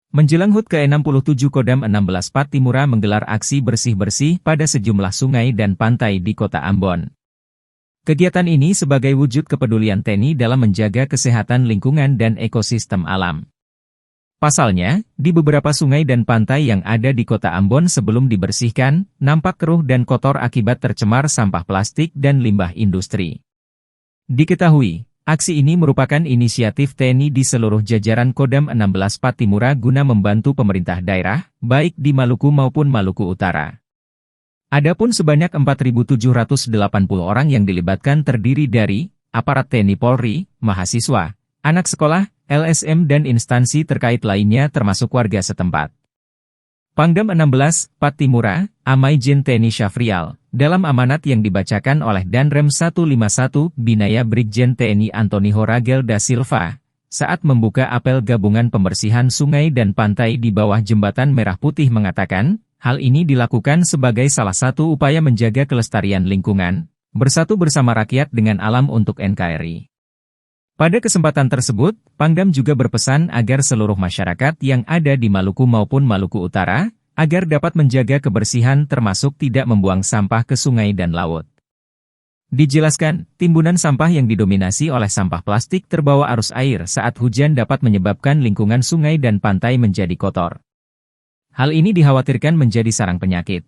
Menjelang HUT ke-67 Kodam 16 Pattimura menggelar aksi bersih-bersih pada sejumlah sungai dan pantai di kota Ambon. Kegiatan ini sebagai wujud kepedulian TNI dalam menjaga kesehatan lingkungan dan ekosistem alam. Pasalnya, di beberapa sungai dan pantai yang ada di kota Ambon sebelum dibersihkan, nampak keruh dan kotor akibat tercemar sampah plastik dan limbah industri. Diketahui, aksi ini merupakan inisiatif TNI di seluruh jajaran Kodam 16 Pattimura guna membantu pemerintah daerah, baik di Maluku maupun Maluku Utara. Adapun sebanyak 4.780 orang yang dilibatkan terdiri dari aparat TNI Polri, mahasiswa, anak sekolah, LSM dan instansi terkait lainnya termasuk warga setempat. Pangdam 16, Pattimura, Amaijen TNI Syafrial, dalam amanat yang dibacakan oleh Danrem 151 Binaya Brigjen TNI Antoniho Ragel da Silva, saat membuka apel gabungan pembersihan sungai dan pantai di bawah Jembatan Merah Putih mengatakan, hal ini dilakukan sebagai salah satu upaya menjaga kelestarian lingkungan, bersatu bersama rakyat dengan alam untuk NKRI. Pada kesempatan tersebut, Pangdam juga berpesan agar seluruh masyarakat yang ada di Maluku maupun Maluku Utara, agar dapat menjaga kebersihan termasuk tidak membuang sampah ke sungai dan laut. Dijelaskan, timbunan sampah yang didominasi oleh sampah plastik terbawa arus air saat hujan dapat menyebabkan lingkungan sungai dan pantai menjadi kotor. Hal ini dikhawatirkan menjadi sarang penyakit.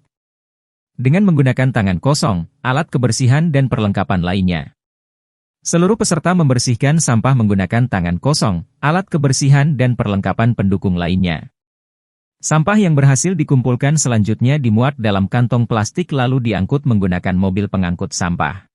Dengan menggunakan tangan kosong, alat kebersihan dan perlengkapan lainnya. Seluruh peserta membersihkan sampah menggunakan tangan kosong, alat kebersihan dan perlengkapan pendukung lainnya. Sampah yang berhasil dikumpulkan selanjutnya dimuat dalam kantong plastik lalu diangkut menggunakan mobil pengangkut sampah.